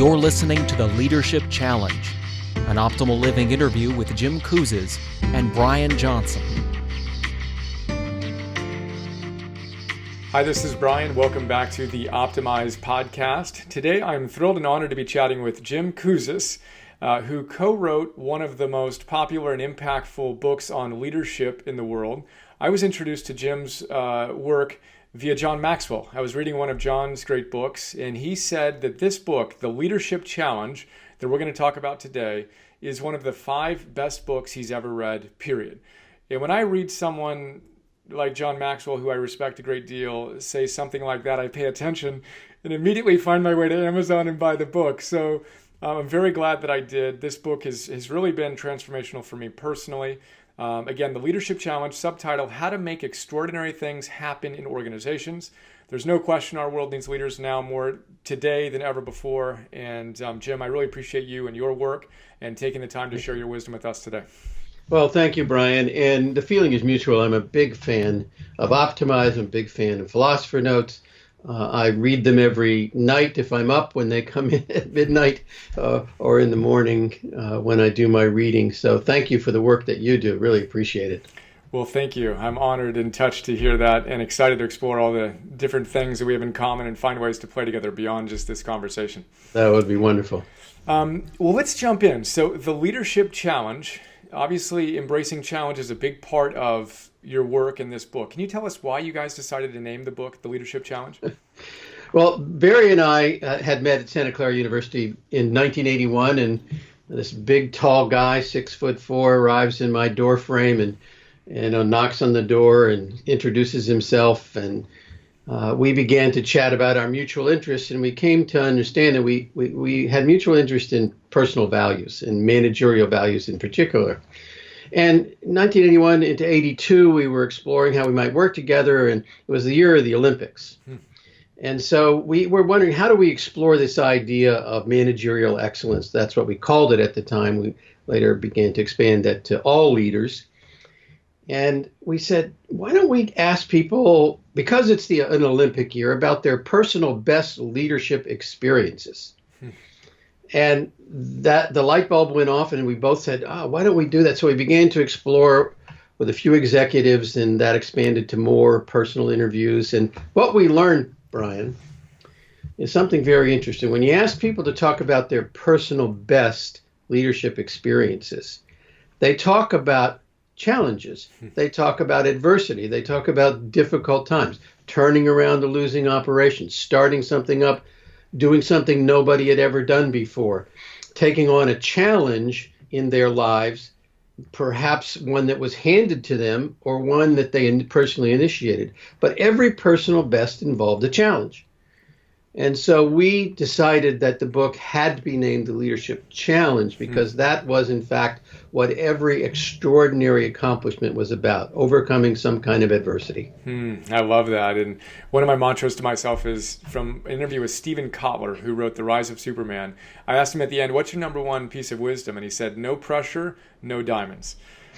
You're listening to the Leadership Challenge, an optimal living interview with Jim Kouzes and Brian Johnson. Hi, this is Brian. Welcome back to the Optimize podcast. Today, I'm thrilled and honored to be chatting with Jim Kouzes, who co-wrote one of the most popular and impactful books on leadership in the world. I was introduced to Jim's work via John Maxwell. I was reading one of John's great books, and he said that this book, The Leadership Challenge, that we're going to talk about today, is one of the 5 best books he's ever read, period. And when I read someone like John Maxwell, who I respect a great deal, say something like that, I pay attention and immediately find my way to Amazon and buy the book. So I'm very glad that I did. This book has really been transformational for me personally. Again, The Leadership Challenge, subtitle, How to Make Extraordinary Things Happen in Organizations. There's no question our world needs leaders now more today than ever before. And Jim, I really appreciate you and your work and taking the time to share your wisdom with us today. Well, thank you, Brian. And the feeling is mutual. I'm a big fan of Optimize. I'm a big fan of Philosopher Notes. I read them every night if I'm up when they come in at midnight or in the morning when I do my reading. So thank you for the work that you do. Really appreciate it. Well, thank you. I'm honored and touched to hear that and excited to explore all the different things that we have in common and find ways to play together beyond just this conversation. That would be wonderful. Well, let's jump in. So the Leadership Challenge, obviously embracing challenge is a big part of your work in this book. Can you tell us why you guys decided to name the book The Leadership Challenge? Well, Barry and I had met at Santa Clara University in 1981, and this big, tall guy, 6'4", arrives in my door frame and knocks on the door and introduces himself. And we began to chat about our mutual interests, and we came to understand that we had mutual interest in personal values and managerial values in particular. And 1981 into 82, we were exploring how we might work together, and it was the year of the Olympics. And so we were wondering, how do we explore this idea of managerial excellence? That's what we called it at the time. We later began to expand that to all leaders. And we said, why don't we ask people, because it's an Olympic year, about their personal best leadership experiences? And that the light bulb went off, and we both said, why don't we do that? So we began to explore with a few executives, and that expanded to more personal interviews. And what we learned, Brian, is something very interesting. When you ask people to talk about their personal best leadership experiences, they talk about challenges. They talk about adversity. They talk about difficult times, turning around a losing operation, starting something up, doing something nobody had ever done before, taking on a challenge in their lives, perhaps one that was handed to them or one that they personally initiated. But every personal best involved a challenge. And so we decided that the book had to be named The Leadership Challenge because that was, in fact, what every extraordinary accomplishment was about, overcoming some kind of adversity. I love that. And one of my mantras to myself is from an interview with Stephen Kotler, who wrote The Rise of Superman. I asked him at the end, what's your number one piece of wisdom? And he said, no pressure, no diamonds.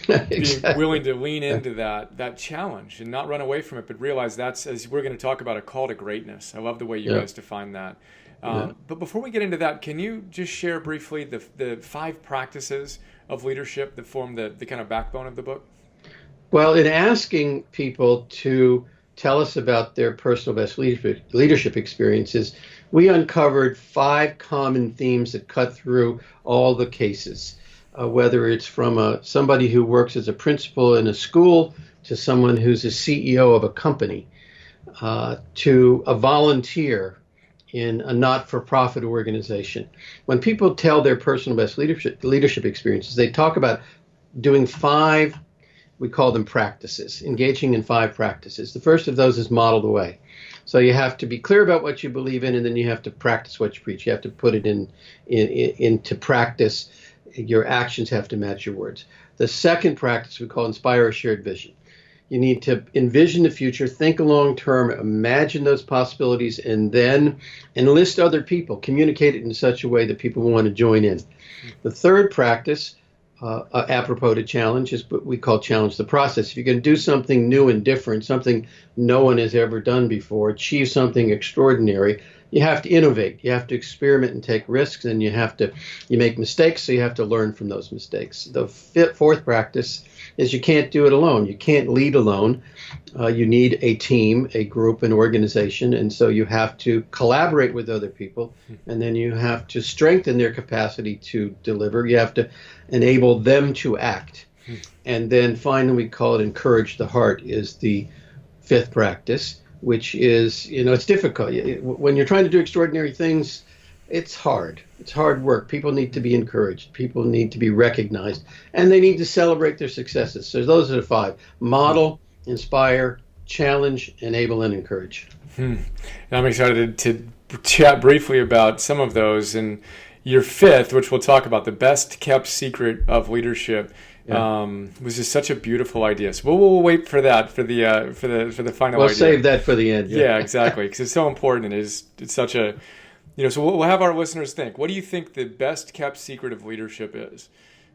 Exactly. Being willing to lean into that challenge and not run away from it, but realize that's, as we're going to talk about, a call to greatness. I love the way you guys define that. But before we get into that, can you just share briefly the 5 practices of leadership that form the kind of backbone of the book? Well, in asking people to tell us about their personal best leadership experiences, we uncovered 5 common themes that cut through all the cases. Whether it's from somebody who works as a principal in a school to someone who's a CEO of a company to a volunteer in a not-for-profit organization. When people tell their personal best leadership experiences, they talk about doing 5, we call them practices, engaging in 5 practices. The first of those is model the way. So you have to be clear about what you believe in, and then you have to practice what you preach. You have to put it into practice. Your actions have to match your words. The second practice we call inspire a shared vision. You need to envision the future, think long term, imagine those possibilities, and then enlist other people, communicate it in such a way that people will want to join in. The third practice, apropos to challenge, is what we call challenge the process. If you're going to do something new and different, something no one has ever done before, achieve something extraordinary, you have to innovate. You have to experiment and take risks, and you make mistakes, so you have to learn from those mistakes. The fourth practice is you can't do it alone. You can't lead alone. You need a team, a group, an organization, and so you have to collaborate with other people, and then you have to strengthen their capacity to deliver. You have to enable them to act. And then finally, we call it encourage the heart is the fifth practice, which is, it's difficult. When you're trying to do extraordinary things, it's hard. It's hard work. People need to be encouraged. People need to be recognized, and they need to celebrate their successes. So those are the five: model, inspire, challenge, enable, and encourage. And I'm excited to chat briefly about some of those. And your fifth, which we'll talk about, the best kept secret of leadership, was just such a beautiful idea. So we'll wait for that for the final idea. We'll save that for the end. Yeah, exactly, because it's so important. It's such a so we'll have our listeners think. What do you think the best kept secret of leadership is?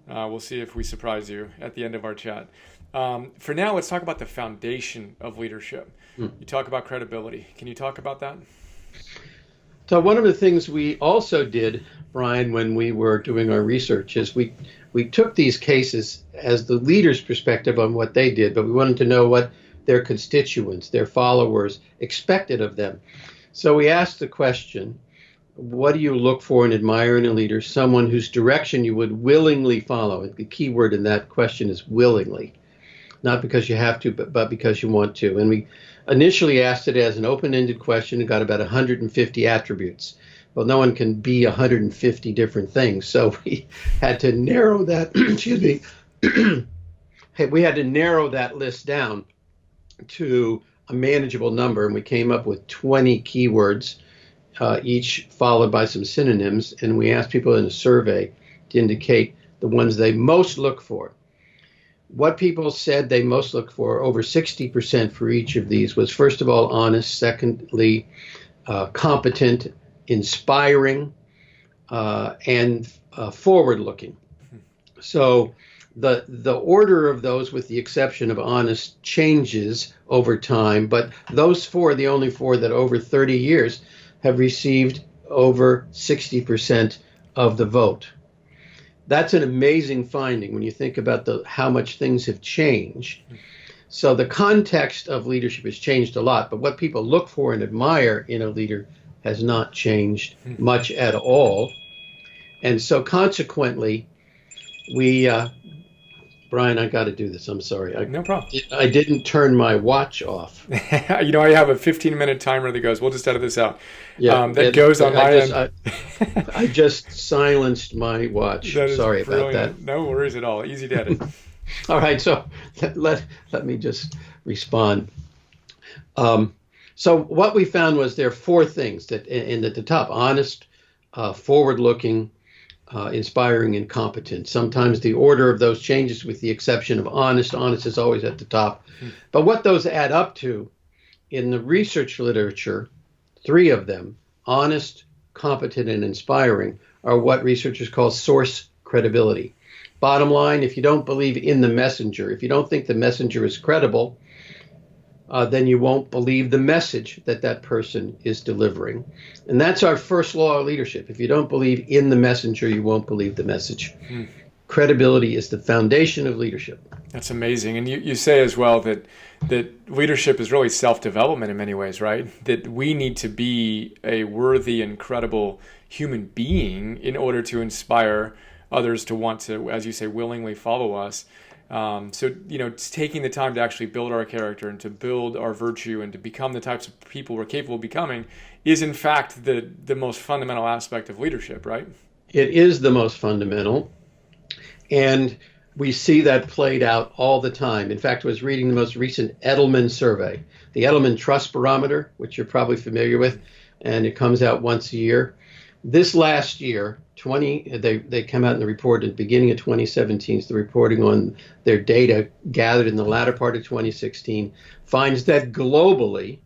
We'll see if we surprise you at the end of our chat. For now, let's talk about the foundation of leadership. You talk about credibility. Can you talk about that? So one of the things we also did, Brian, when we were doing our research is we took these cases as the leader's perspective on what they did, but we wanted to know what their constituents, their followers expected of them. So we asked the question, what do you look for and admire in a leader? Someone whose direction you would willingly follow. The key word in that question is willingly. Not because you have to, but because you want to. And we initially asked it as an open-ended question and got about 150 attributes. Well, no one can be 150 different things. So we had to narrow that, excuse me, we had to narrow that list down to a manageable number. And we came up with 20 keywords, each followed by some synonyms. And we asked people in a survey to indicate the ones they most look for. What people said they most look for, over 60% for each of these, was first of all honest, secondly competent, inspiring, and forward-looking. So the order of those, with the exception of honest, changes over time, but those four are the only four that over 30 years have received over 60% of the vote. That's an amazing finding when you think about how much things have changed. So the context of leadership has changed a lot, but what people look for and admire in a leader has not changed much at all. And so consequently, Brian, I got to do this. I'm sorry. No problem. I didn't turn my watch off. I have a 15-minute timer that goes, we'll just edit this out. Yeah, that goes on my end. I just silenced my watch. Sorry brilliant. about that. No worries at all. Easy to edit. All right, so let me just respond. So what we found was there are four things that at the top: honest, forward-looking, inspiring, and competent. Sometimes the order of those changes with the exception of honest. Honest is always at the top. But what those add up to in the research literature, three of them, honest, competent, and inspiring, are what researchers call source credibility. Bottom line, if you don't believe in the messenger, if you don't think the messenger is credible, then you won't believe the message that person is delivering. And that's our first law of leadership. If you don't believe in the messenger, you won't believe the message. Credibility is the foundation of leadership. That's amazing. And you say as well that leadership is really self-development in many ways, right? That we need to be a worthy and credible human being in order to inspire others to want to, as you say, willingly follow us. So, it's taking the time to actually build our character and to build our virtue and to become the types of people we're capable of becoming is, in fact, the most fundamental aspect of leadership, right? It is the most fundamental. And we see that played out all the time. In fact, I was reading the most recent Edelman survey, the Edelman Trust Barometer, which you're probably familiar with, and it comes out once a year. This last year, they come out in the report at the beginning of 2017, so the reporting on their data gathered in the latter part of 2016 finds that globally,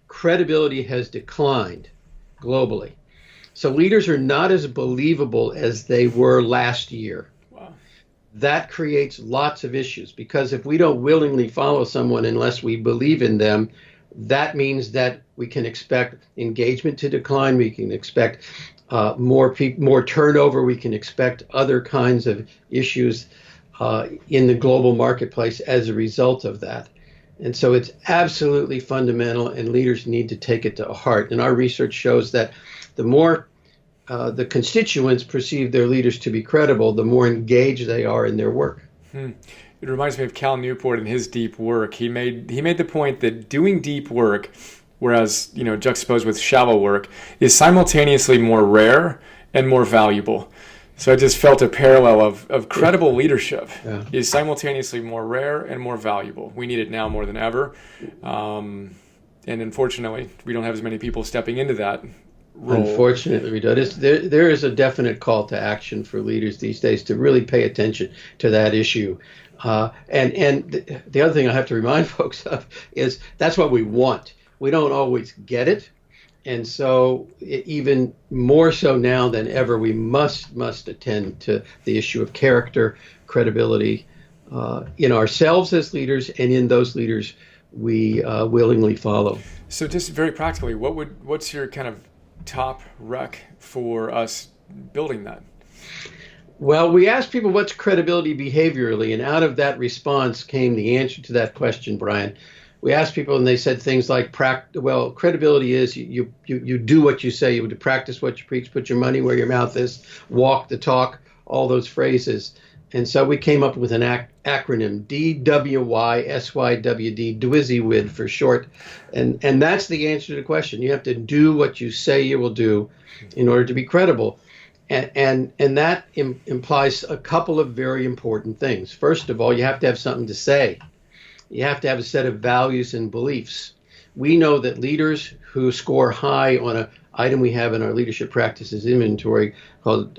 credibility has declined globally. So leaders are not as believable as they were last year. Wow. That creates lots of issues, because if we don't willingly follow someone unless we believe in them, that means that We can expect engagement to decline. We can expect more turnover. We can expect other kinds of issues in the global marketplace as a result of that. And so it's absolutely fundamental, and leaders need to take it to heart. And our research shows that the more the constituents perceive their leaders to be credible, the more engaged they are in their work. It reminds me of Cal Newport and his deep work. He made the point that doing deep work, whereas juxtaposed with shallow work, is simultaneously more rare and more valuable. So I just felt a parallel of credible leadership is simultaneously more rare and more valuable. We need it now more than ever. And unfortunately, we don't have as many people stepping into that role. Unfortunately, we don't. There is a definite call to action for leaders these days to really pay attention to that issue. And the other thing I have to remind folks of is that's what we want. We don't always get it. And so even more so now than ever, we must attend to the issue of character, credibility in ourselves as leaders and in those leaders we willingly follow. So just very practically, what's your kind of top rec for us building that? Well, we asked people what's credibility behaviorally, and out of that response came the answer to that question, Brian. We asked people, and they said things like, credibility is you do what you say, you would practice what you preach, put your money where your mouth is, walk the talk, all those phrases. And so we came up with an acronym, DWYSYWD, DWYSYWD for short. And that's the answer to the question. You have to do what you say you will do in order to be credible. And that implies a couple of very important things. First of all, you have to have something to say. You have to have a set of values and beliefs. We know that leaders who score high on an item we have in our leadership practices inventory called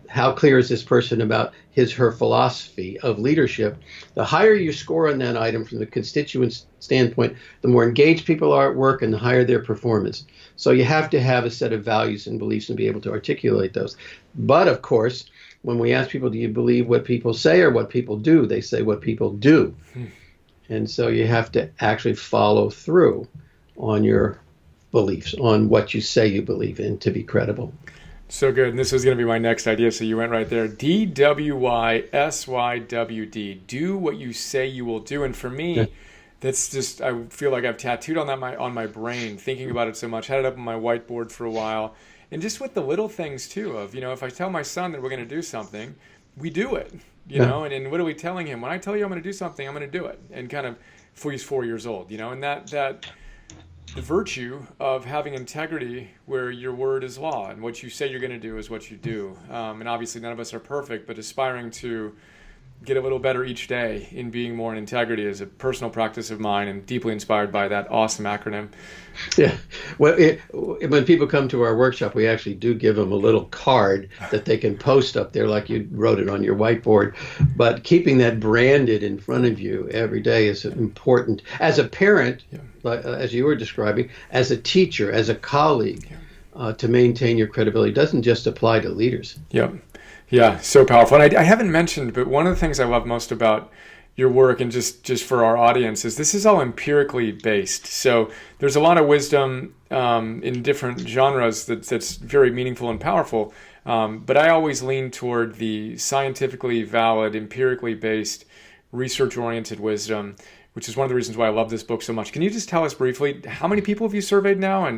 how clear is this person about her philosophy of leadership, the higher you score on that item from the constituent standpoint, the more engaged people are at work and the higher their performance. So you have to have a set of values and beliefs and be able to articulate those. But of course, when we ask people, do you believe what people say or what people do? They say what people do. And so you have to actually follow through on your beliefs, on what you say you believe in to be credible. So good. And this was going to be my next idea. So you went right there. DWYSYWD. Do what you say you will do. And for me, that's just, I feel like I've tattooed on that on my brain, thinking about it so much. Had it up on my whiteboard for a while. And just with the little things too of, if I tell my son that we're going to do something, we do it. And what are we telling him? When I tell you I'm going to do something, I'm going to do it. And kind of, before he's 4 years old, and that the virtue of having integrity where your word is law and what you say you're going to do is what you do. And obviously none of us are perfect, but aspiring to get a little better each day in being more in integrity is a personal practice of mine and deeply inspired by that awesome acronym. Yeah. Well, when people come to our workshop, we actually do give them a little card that they can post up there like you wrote it on your whiteboard. But keeping that branded in front of you every day is important. As a parent, as you were describing, as a teacher, as a colleague, to maintain your credibility doesn't just apply to leaders. Yeah, so powerful. And I haven't mentioned, but one of the things I love most about your work, and just for our audience, is this is all empirically based. So there's a lot of wisdom in different genres that's very meaningful and powerful. But I always lean toward the scientifically valid, empirically based, research-oriented wisdom, which is one of the reasons why I love this book so much. Can you just tell us briefly, how many people have you surveyed now?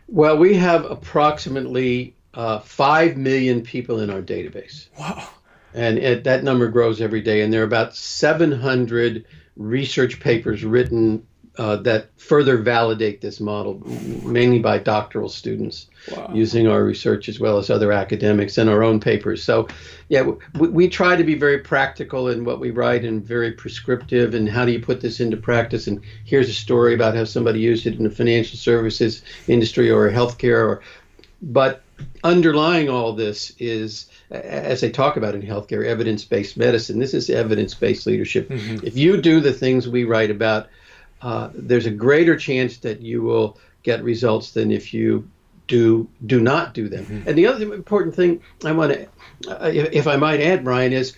Well, we have approximately 5 million people in our database. Wow. And that number grows every day. And there are about 700 research papers written that further validate this model, mainly by doctoral students using our research as well as other academics and our own papers. So, we try to be very practical in what we write and very prescriptive. And how do you put this into practice? And here's a story about how somebody used it in the financial services industry or healthcare. But underlying all this is, as they talk about in healthcare, evidence-based medicine. This is evidence-based leadership. Mm-hmm. If you do the things we write about, there's a greater chance that you will get results than if you do not do them. Mm-hmm. And the other important thing I want to, if I might add, Brian, is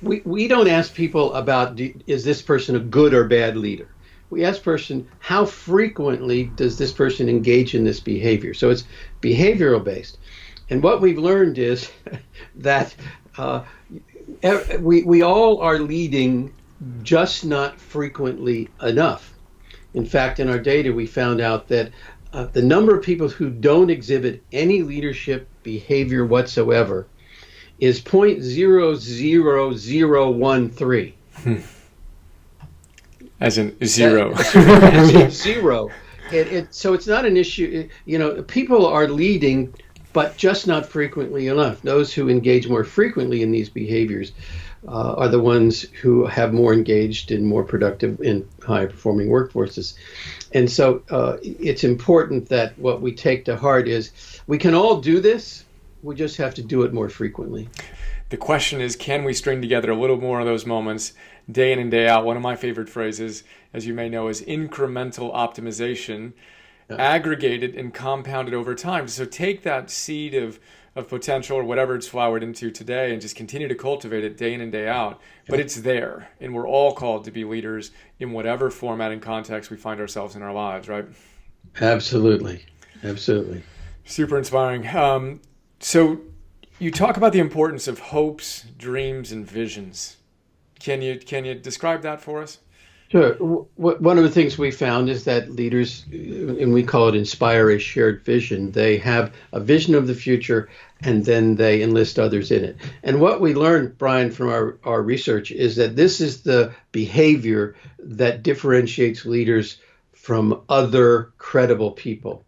we don't ask people about, is this person a good or bad leader? we ask person, how frequently does this person engage in this behavior? So it's behavioral based. And what we've learned is that we all are leading, just not frequently enough. In fact, in our data, we found out that the number of people who don't exhibit any leadership behavior whatsoever is 0.00013. As in zero. As in zero. So it's not an issue. People are leading, but just not frequently enough. Those who engage more frequently in these behaviors are the ones who have more engaged and more productive in higher performing workforces. And so it's important that what we take to heart is we can all do this. We just have to do it more frequently. The question is, can we string together a little more of those moments day in and day out? One of my favorite phrases, as you may know, is incremental optimization, aggregated and compounded over time. So take that seed of potential or whatever it's flowered into today and just continue to cultivate it day in and day out. But it's there, and we're all called to be leaders in whatever format and context we find ourselves in our lives, right? Absolutely. Absolutely. Super inspiring. So you talk about the importance of hopes, dreams, and visions. Can you describe that for us? Sure. One of the things we found is that leaders, and we call it inspire a shared vision, they have a vision of the future and then they enlist others in it. And what we learned, Brian, from our research is that this is the behavior that differentiates leaders from other credible people.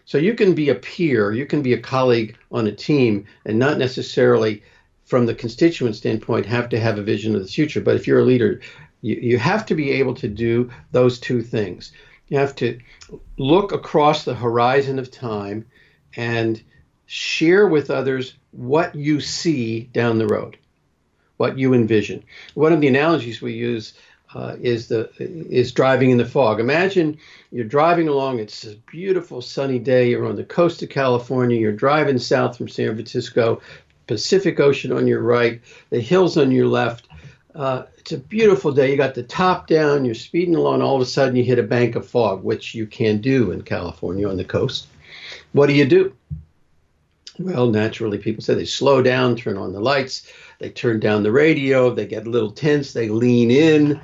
So you can be a peer, you can be a colleague on a team, and not necessarily from the constituent standpoint have to have a vision of the future. But if you're a leader, you have to be able to do those two things. You have to look across the horizon of time and share with others what you see down the road, what you envision. One of the analogies we use is driving in the fog. Imagine you're driving along, it's a beautiful sunny day, you're on the coast of California, you're driving south from San Francisco, Pacific Ocean on your right, the hills on your left. It's a beautiful day. You got the top down, you're speeding along, all of a sudden you hit a bank of fog, which you can do in California on the coast. What do? Well, naturally, people say they slow down, turn on the lights, they turn down the radio, they get a little tense, they lean in,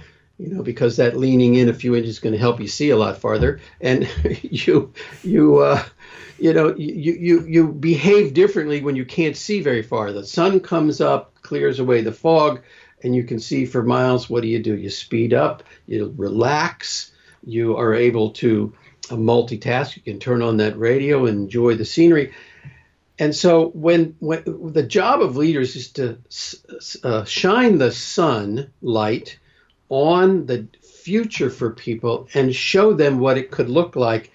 because that leaning in a few inches is going to help you see a lot farther. And you behave differently when you can't see very far. The sun comes up, clears away the fog, and you can see for miles. What do? You speed up, you relax, you are able to multitask. You can turn on that radio and enjoy the scenery. And so when the job of leaders is to shine the sunlight on the future for people and show them what it could look like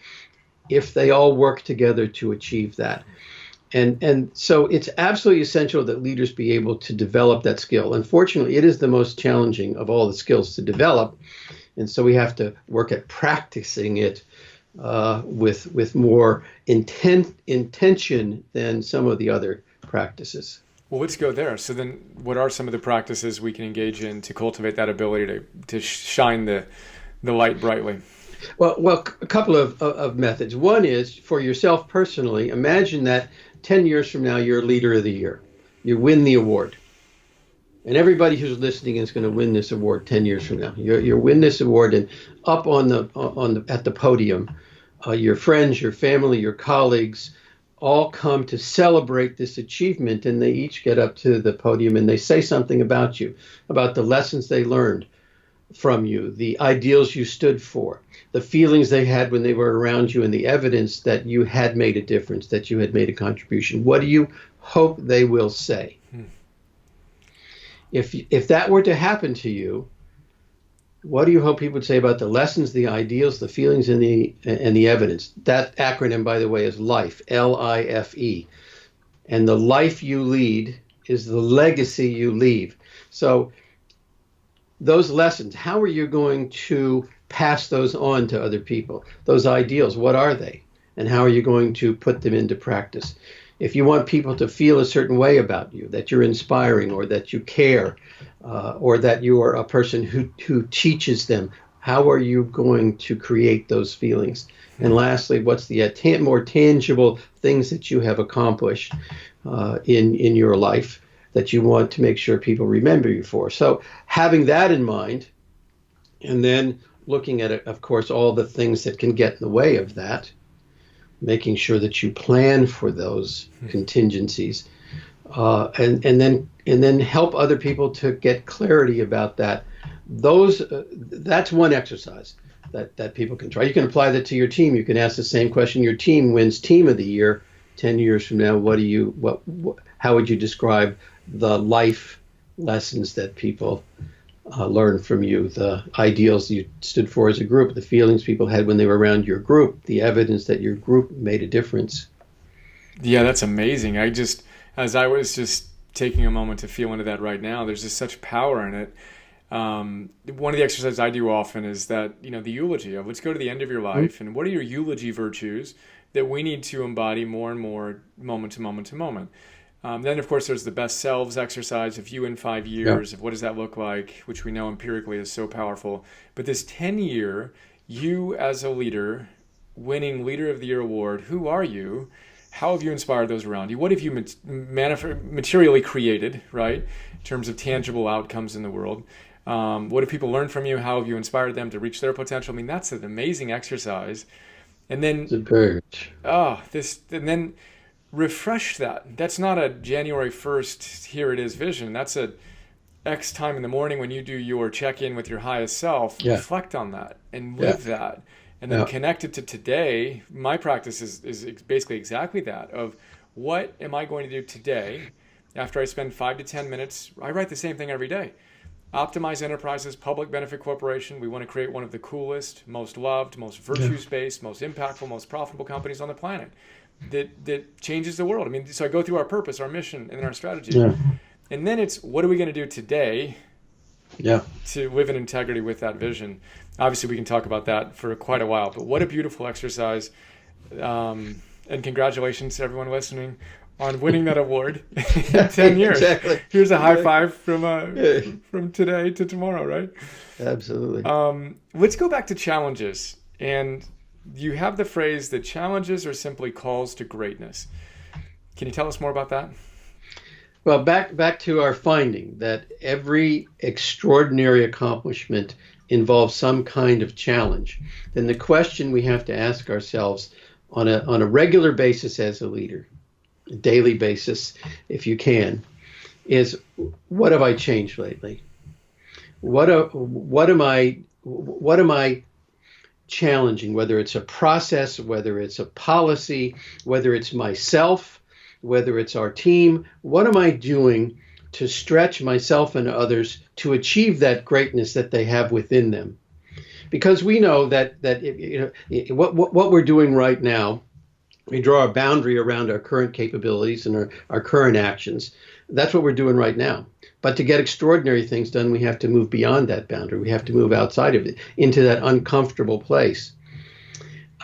if they all work together to achieve that. And so it's absolutely essential that leaders be able to develop that skill. Unfortunately, it is the most challenging of all the skills to develop. And so we have to work at practicing it with more intention than some of the other practices. Well, let's go there. So then what are some of the practices we can engage in to cultivate that ability to shine the light brightly? Well, a couple of methods. One is for yourself personally. Imagine that 10 years from now, you're Leader of the Year. You win the award. And everybody who's listening is going to win this award 10 years from now. You win this award, and up at the podium, your friends, your family, your colleagues all come to celebrate this achievement, and they each get up to the podium and they say something about you, about the lessons they learned from you, the ideals you stood for, the feelings they had when they were around you, and the evidence that you had made a difference, that you had made a contribution. What do you hope they will say? If that were to happen to you, what do you hope people would say about the lessons, the ideals, the feelings, and the evidence? That acronym, by the way, is LIFE, L-I-F-E. And the life you lead is the legacy you leave. So those lessons, how are you going to pass those on to other people? Those ideals, what are they? And how are you going to put them into practice? If you want people to feel a certain way about you, that you're inspiring or that you care, or that you are a person who teaches them, How are you going to create those feelings? And lastly, what's the more tangible things that you have accomplished in your life that you want to make sure people remember you for? So having that in mind, and then looking at it, of course, all the things that can get in the way of that, making sure that you plan for those contingencies, and then help other people to get clarity about that. That's one exercise that people can try. You can apply that to your team. You can ask the same question. Your team wins Team of the Year 10 years from now. How would you describe the life lessons that people learn from you, the ideals you stood for as a group, the feelings people had when they were around your group, the evidence that your group made a difference? Yeah, that's amazing. As I was just taking a moment to feel into that right now, there's just such power in it. One of the exercises I do often is that, the eulogy of let's go to the end of your life and what are your eulogy virtues that we need to embody more and more moment to moment to moment. Then, of course, there's the best selves exercise of you in 5 years, of what does that look like, which we know empirically is so powerful. But this 10-year, you as a leader, winning Leader of the Year award, who are you? How have you inspired those around you? What have you materially created, right, in terms of tangible outcomes in the world? What have people learned from you? How have you inspired them to reach their potential? I mean, that's an amazing exercise. And then, and then refresh that. That's not a January 1st, here it is vision. That's a X time in the morning when you do your check-in with your highest self. Reflect on that and live that. And then connect it to today. My practice is basically exactly that of what am I going to do today after I spend 5 to 10 minutes. I write the same thing every day. Optimize Enterprises, public benefit corporation. We want to create one of the coolest, most loved, most virtues-based, most impactful, most profitable companies on the planet that changes the world. I mean, so I go through our purpose, our mission, and then our strategy. And then it's what are we going to do today to live in integrity with that vision? Obviously, we can talk about that for quite a while, but what a beautiful exercise. And congratulations to everyone listening on winning that award in 10 years. Exactly. Here's a high five from today to tomorrow, right? Absolutely. Let's go back to challenges. And you have the phrase that challenges are simply calls to greatness. Can you tell us more about that? Well, back to our finding that every extraordinary accomplishment involves some kind of challenge. Then the question we have to ask ourselves on a regular basis as a leader, a daily basis, if you can, is what have I changed lately? What am I challenging? Whether it's a process, whether it's a policy, whether it's myself, whether it's our team, what am I doing to stretch myself and others to achieve that greatness that they have within them? Because we know that what we're doing right now, we draw a boundary around our current capabilities and our current actions. That's what we're doing right now. But to get extraordinary things done, we have to move beyond that boundary. We have to move outside of it into that uncomfortable place.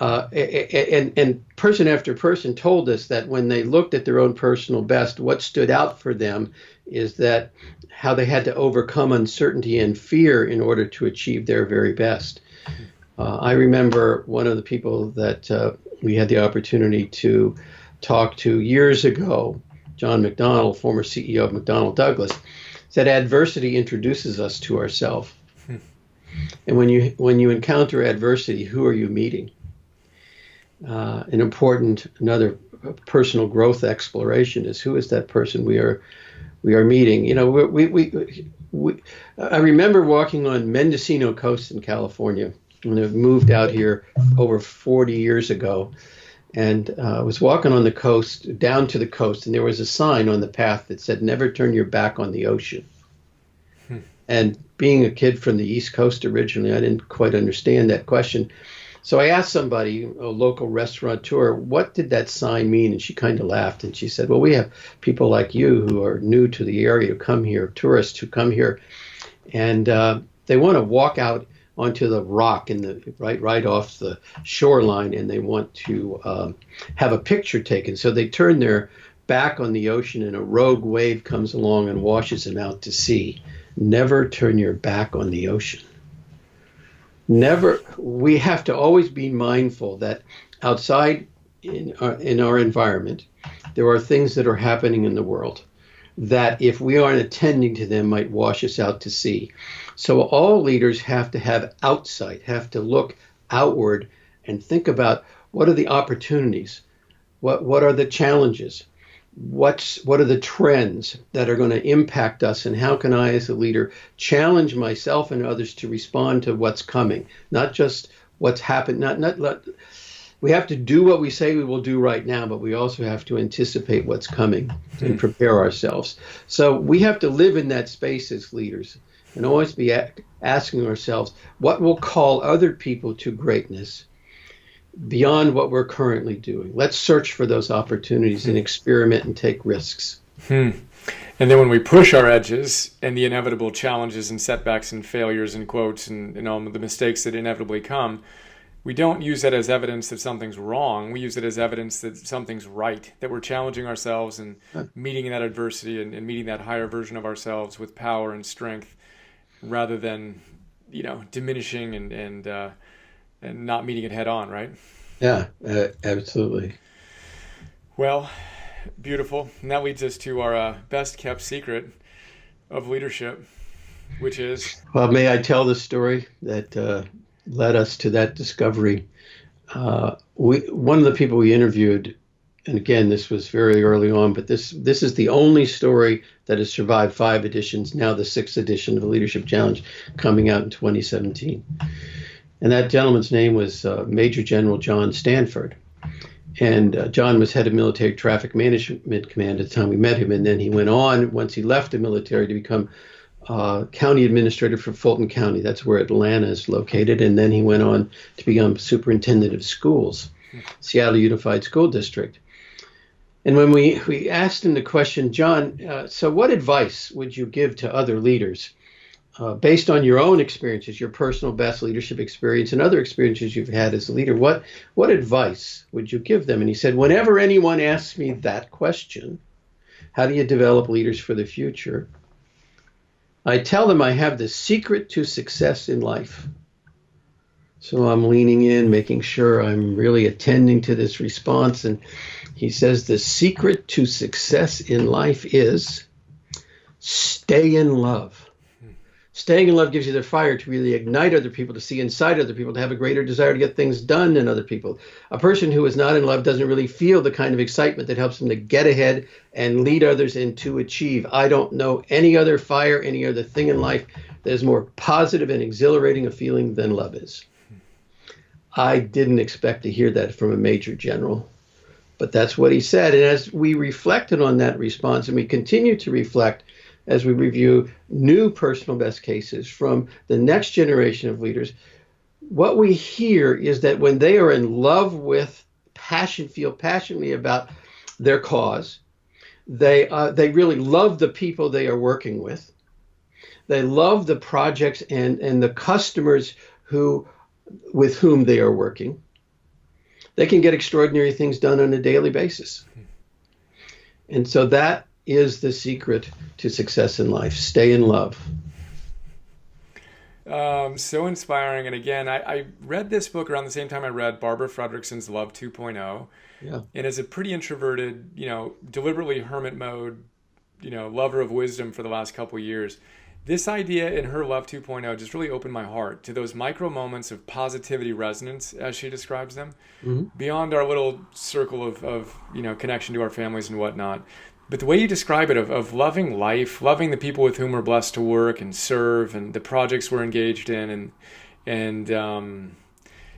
And person after person told us that when they looked at their own personal best, what stood out for them is that how they had to overcome uncertainty and fear in order to achieve their very best. I remember one of the people that we had the opportunity to talk to years ago, John McDonnell, former CEO of McDonnell Douglas, said adversity introduces us to ourselves. And when you encounter adversity, who are you meeting? Another personal growth exploration is who is that person we are meeting. I remember walking on Mendocino Coast in California when I moved out here over 40 years ago, and I was walking on the coast, down to the coast, and there was a sign on the path that said, "Never turn your back on the ocean." And being a kid from the East Coast originally, I didn't quite understand that question. So I asked somebody, a local restaurateur, what did that sign mean? And she kind of laughed and she said, well, we have people like you who are new to the area who come here, tourists who come here, and they want to walk out onto the rock in the right off the shoreline, and they want to have a picture taken. So they turn their back on the ocean and a rogue wave comes along and washes them out to sea. Never turn your back on the ocean. We have to always be mindful that outside in our environment, there are things that are happening in the world that if we aren't attending to them might wash us out to sea. So all leaders have to have outsight, have to look outward and think about what are the opportunities, what are the challenges, what are the trends that are going to impact us, and how can I as a leader challenge myself and others to respond to what's coming, not just what's happened. We have to do what we say we will do right now, but we also have to anticipate what's coming and prepare ourselves. So we have to live in that space as leaders and always be asking ourselves, what will call other people to greatness beyond what we're currently doing? Let's search for those opportunities and experiment and take risks. And then when we push our edges and the inevitable challenges and setbacks and failures and quotes and all the mistakes that inevitably come, we don't use that as evidence that something's wrong. We use it as evidence that something's right, that we're challenging ourselves and meeting that adversity and meeting that higher version of ourselves with power and strength, rather than, diminishing and not meeting it head on, right? Yeah, absolutely. Well, beautiful. And that leads us to our best kept secret of leadership, which is... Well, may I tell the story that led us to that discovery? One of the people we interviewed, and again, this was very early on, but this is the only story that has survived 5 editions, now the 6th edition of the Leadership Challenge coming out in 2017. And that gentleman's name was Major General John Stanford. And John was head of military traffic management command at the time we met him. And then he went on, once he left the military, to become county administrator for Fulton County. That's where Atlanta is located. And then he went on to become superintendent of schools, Seattle Unified School District. And when we asked him the question, John, so what advice would you give to other leaders based on your own experiences, your personal best leadership experience and other experiences you've had as a leader? What advice would you give them? And he said, whenever anyone asks me that question, how do you develop leaders for the future? I tell them I have the secret to success in life. So I'm leaning in, making sure I'm really attending to this response. And he says, the secret to success in life is stay in love. Staying in love gives you the fire to really ignite other people, to see inside other people, to have a greater desire to get things done than other people. A person who is not in love doesn't really feel the kind of excitement that helps them to get ahead and lead others and to achieve. I don't know any other fire, any other thing in life that is more positive and exhilarating a feeling than love is. I didn't expect to hear that from a major general, but that's what he said. And as we reflected on that response, and we continue to reflect as we review new personal best cases from the next generation of leaders, what we hear is that when they are in love with feel passionately about their cause, they really love the people they are working with. They love the projects and the customers with whom they are working. They can get extraordinary things done on a daily basis. And so that is the secret to success in life. Stay in love. So inspiring. And again, I read this book around the same time I read Barbara Fredrickson's Love 2.0. Yeah. And as a pretty introverted, deliberately hermit mode, lover of wisdom for the last couple of years, this idea in her Love 2.0 just really opened my heart to those micro moments of positivity resonance, as she describes them, beyond our little circle of connection to our families and whatnot. But the way you describe it, of loving life, loving the people with whom we're blessed to work and serve, and the projects we're engaged in, and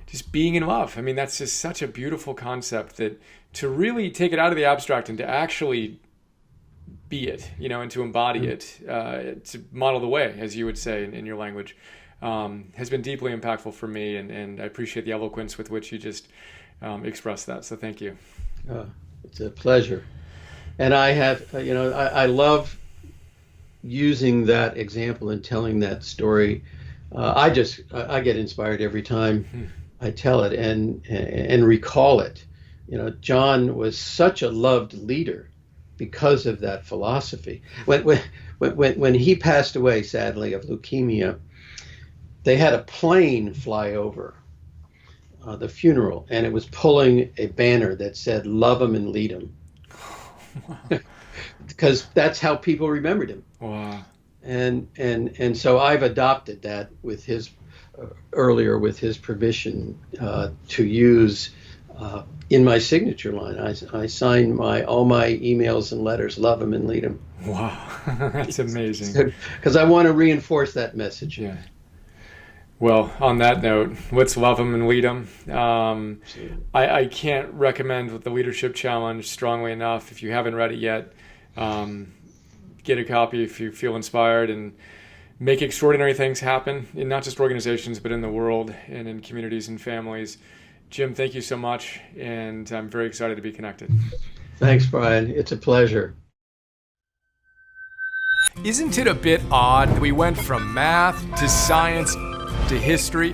just being in love. I mean, that's just such a beautiful concept, that to really take it out of the abstract and to actually be it, and to embody it, to model the way, as you would say in your language, has been deeply impactful for me, and I appreciate the eloquence with which you just expressed that. So thank you. It's a pleasure. And I have, I love using that example and telling that story. I get inspired every time I tell it and recall it. John was such a loved leader because of that philosophy. When he passed away, sadly, of leukemia, they had a plane fly over the funeral, and it was pulling a banner that said "Love 'em and lead 'em," because that's how people remembered him. Wow. And so I've adopted that with his earlier with his permission to use in my signature line. I sign all my emails and letters, "Love 'em and lead 'em." Wow, that's amazing. Because I want to reinforce that message. Yeah. Well, on that note, let's love them and lead them. I can't recommend the Leadership Challenge strongly enough. If you haven't read it yet, get a copy if you feel inspired, and make extraordinary things happen in not just organizations, but in the world and in communities and families. Jim, thank you so much, and I'm very excited to be connected. Thanks, Brian. It's a pleasure. Isn't it a bit odd that we went from math to science to history,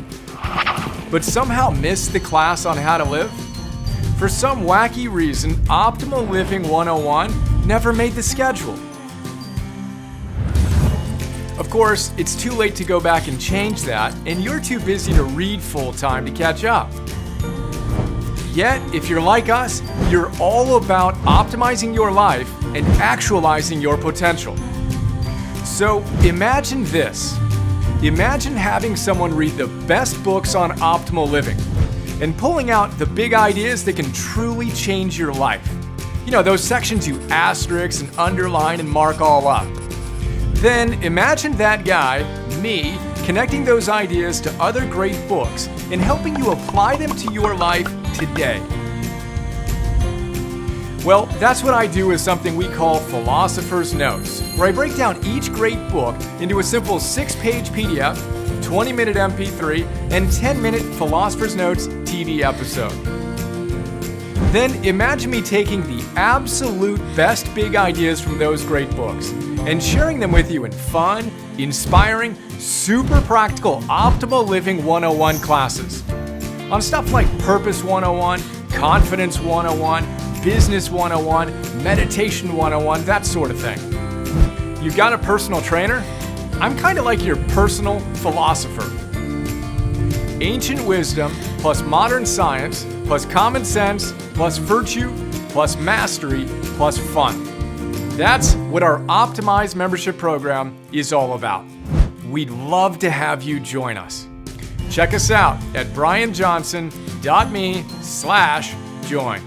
but somehow missed the class on how to live? For some wacky reason, Optimal Living 101 never made the schedule. Of course, it's too late to go back and change that, and you're too busy to read full-time to catch up. Yet, if you're like us, you're all about optimizing your life and actualizing your potential. So imagine this. Imagine having someone read the best books on optimal living and pulling out the big ideas that can truly change your life. You know, those sections you asterisk and underline and mark all up. Then imagine that guy, me, connecting those ideas to other great books and helping you apply them to your life today. Well, that's what I do with something we call Philosopher's Notes, where I break down each great book into a simple 6-page PDF, 20-minute MP3, and 10-minute Philosopher's Notes TV episode. Then imagine me taking the absolute best big ideas from those great books and sharing them with you in fun, inspiring, super practical Optimal Living 101 classes. On stuff like Purpose 101, Confidence 101, Business 101, Meditation 101, that sort of thing. You've got a personal trainer? I'm kind of like your personal philosopher. Ancient wisdom plus modern science plus common sense plus virtue plus mastery plus fun. That's what our optimized membership program is all about. We'd love to have you join us. Check us out at brianjohnson.me/join.